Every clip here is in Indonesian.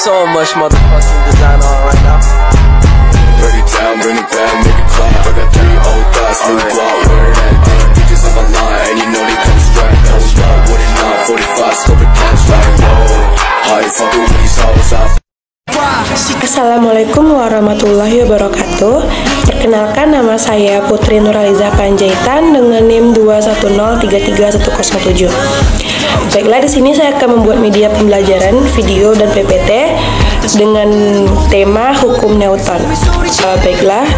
so much motherfucking design on right now. Break it down, bring it back, make it clap. I got 3 old thoughts, new guap, wearing that thing. Bitches on my line, and you know they come straight. Hold up, what it not, 45, scope it down, like, whoa. How you fucking with these hoes out? Assalamualaikum warahmatullahi wabarakatuh. Perkenalkan, nama saya Putri Nuraliza Panjaitan dengan NIM 210333107. Baiklah, di sini saya akan membuat media pembelajaran video dan PPT dengan tema hukum Newton. Baiklah,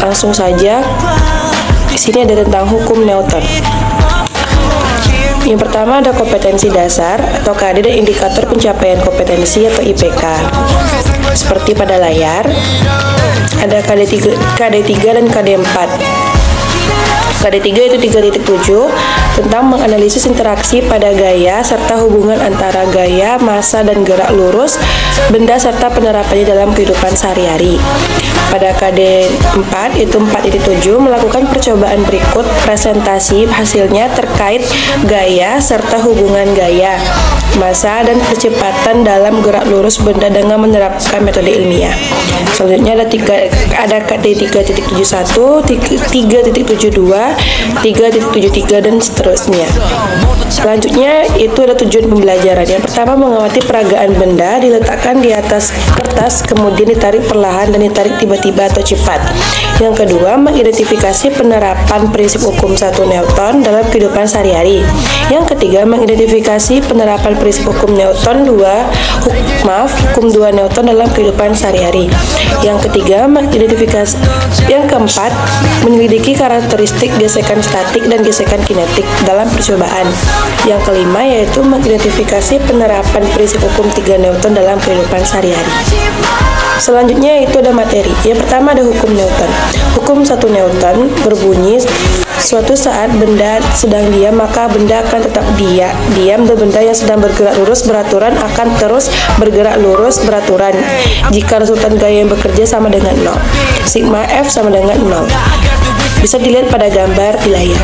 langsung saja. Di sini ada tentang hukum Newton. Yang pertama ada kompetensi dasar atau KD dan indikator pencapaian kompetensi atau IPK. Seperti pada layar, ada KD3 dan KD4. KD3 itu 3.7 tentang menganalisis interaksi pada gaya serta hubungan antara gaya, massa, dan gerak lurus benda serta penerapannya dalam kehidupan sehari-hari. Pada KD4 itu 4.7 melakukan percobaan berikut presentasi hasilnya terkait gaya serta hubungan gaya, massa, dan percepatan dalam gerak lurus benda dengan menerapkan metode ilmiah. Selanjutnya ada KD3.71, 3.72, 3.73 dan seterusnya. Selanjutnya itu ada tujuan pembelajaran. Yang pertama, mengamati peragaan benda diletakkan di atas kertas kemudian ditarik perlahan dan ditarik tiba-tiba atau cepat. Yang kedua, mengidentifikasi penerapan prinsip hukum 1 Newton dalam kehidupan sehari-hari. Yang ketiga, mengidentifikasi penerapan prinsip hukum Newton hukum 2 Newton dalam kehidupan sehari-hari. Yang ketiga, yang keempat, menyelidiki karakteristik gesekan statik dan gesekan kinetik dalam percobaan. Yang kelima yaitu mengidentifikasi penerapan prinsip hukum 3 Newton dalam kehidupan sehari-hari. Selanjutnya itu ada materi. Yang pertama ada hukum Newton. Hukum 1 Newton berbunyi, suatu saat benda sedang diam maka benda akan tetap diam dan benda yang sedang bergerak lurus beraturan akan terus bergerak lurus beraturan jika resultan gaya yang bekerja sama dengan 0. Sigma F sama dengan 0. Bisa dilihat pada gambar di layar.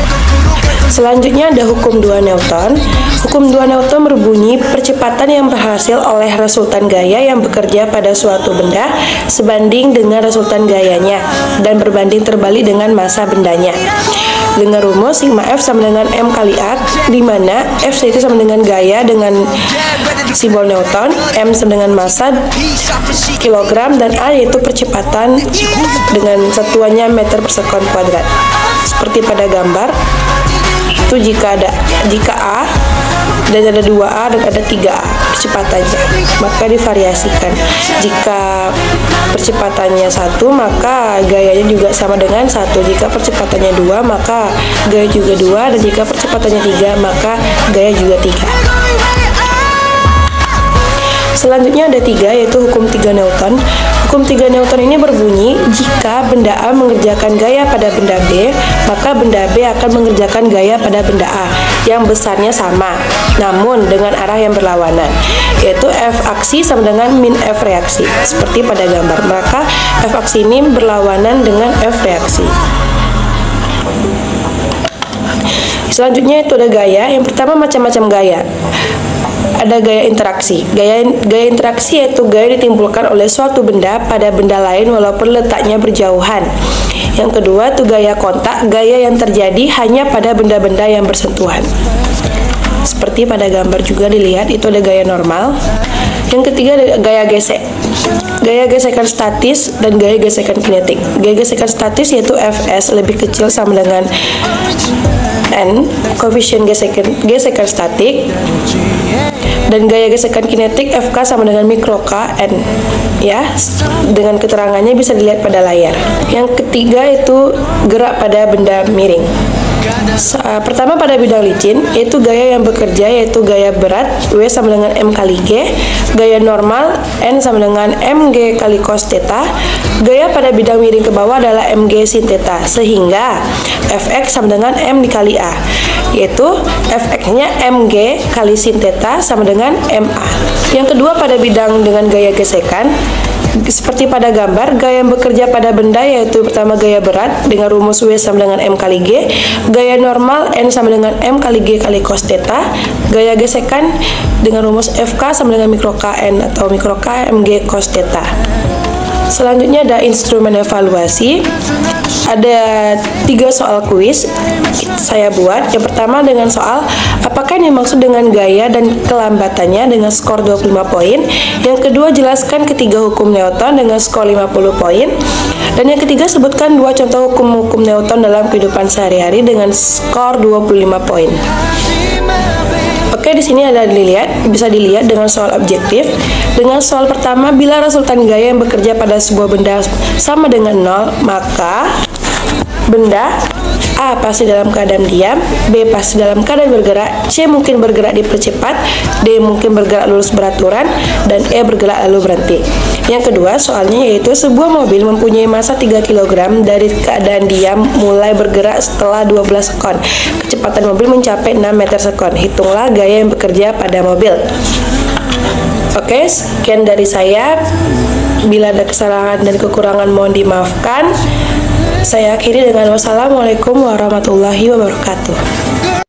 Selanjutnya ada hukum 2 Newton. Hukum 2 Newton berbunyi, percepatan yang berhasil oleh resultan gaya yang bekerja pada suatu benda sebanding dengan resultan gayanya dan berbanding terbalik dengan massa bendanya. Dengan rumus sigma F sama dengan M kali A, di mana F itu sama dengan gaya dengan simbol Newton, M sama dengan massa kilogram, dan A yaitu percepatan dengan satuannya meter per sekon kuadrat. Seperti pada gambar, itu jika A dan ada 2A dan ada 3A percepatannya, maka divariasikan. Jika percepatannya 1 maka gayanya juga sama dengan 1. Jika percepatannya 2 maka gaya juga 2, dan jika percepatannya 3 maka gaya juga 3. Selanjutnya ada 3 yaitu hukum 3 Newton. Hukum 3 Newton ini berbunyi, jika benda A mengerjakan gaya pada benda B, maka benda B akan mengerjakan gaya pada benda A yang besarnya sama, namun dengan arah yang berlawanan, yaitu F aksi sama dengan min F reaksi. Seperti pada gambar, maka F aksi ini berlawanan dengan F reaksi. Selanjutnya itu ada gaya. Yang pertama macam-macam gaya. Ada gaya interaksi. Gaya interaksi yaitu gaya ditimbulkan oleh suatu benda pada benda lain walaupun letaknya berjauhan. Yang kedua itu gaya kontak, gaya yang terjadi hanya pada benda-benda yang bersentuhan. Seperti pada gambar juga dilihat, itu ada gaya normal. Yang ketiga ada gaya gesek. Gaya gesekan statis dan gaya gesekan kinetik. Gaya gesekan statis yaitu Fs lebih kecil sama dengan N, koefisien gesekan statik, dan gaya gesekan kinetik FK sama dengan mikro K N, ya, dengan keterangannya bisa dilihat pada layar. Yang ketiga itu gerak pada benda miring. Pertama pada bidang licin, yaitu gaya yang bekerja yaitu gaya berat W sama dengan M kali G, gaya normal N sama dengan MG kali cos theta. Gaya pada bidang miring ke bawah adalah MG sin theta, sehingga Fx sama dengan M dikali A, yaitu Fx-nya MG kali sin theta sama dengan MA. Yang kedua pada bidang dengan gaya gesekan, Seperti pada gambar, gaya yang bekerja pada benda yaitu pertama gaya berat dengan rumus W sama dengan M kali G, gaya normal N sama dengan M kali G kali cos theta, gaya gesekan dengan rumus FK sama dengan mikro KN atau mikro K MG cos theta. Selanjutnya ada instrumen evaluasi. Ada 3 soal kuis saya buat. Yang pertama dengan soal apakah yang dimaksud dengan gaya dan kelambatannya dengan skor 25 poin. Yang kedua jelaskan ketiga hukum Newton dengan skor 50 poin. Dan yang ketiga sebutkan 2 contoh hukum-hukum Newton dalam kehidupan sehari-hari dengan skor 25 poin. Oke, di sini bisa dilihat dengan soal objektif. Dengan soal pertama, bila resultan gaya yang bekerja pada sebuah benda sama dengan 0, maka benda A pasti dalam keadaan diam, B pasti dalam keadaan bergerak, C mungkin bergerak dipercepat, D mungkin bergerak lurus beraturan, dan E bergerak lalu berhenti. Yang kedua soalnya yaitu sebuah mobil mempunyai massa 3 kg dari keadaan diam mulai bergerak setelah 12 sekon. Kecepatan mobil mencapai 6 meter sekon. Hitunglah gaya yang bekerja pada mobil. Oke, sekian dari saya. Bila ada kesalahan dan kekurangan mohon dimaafkan. Saya akhiri dengan wassalamualaikum warahmatullahi wabarakatuh.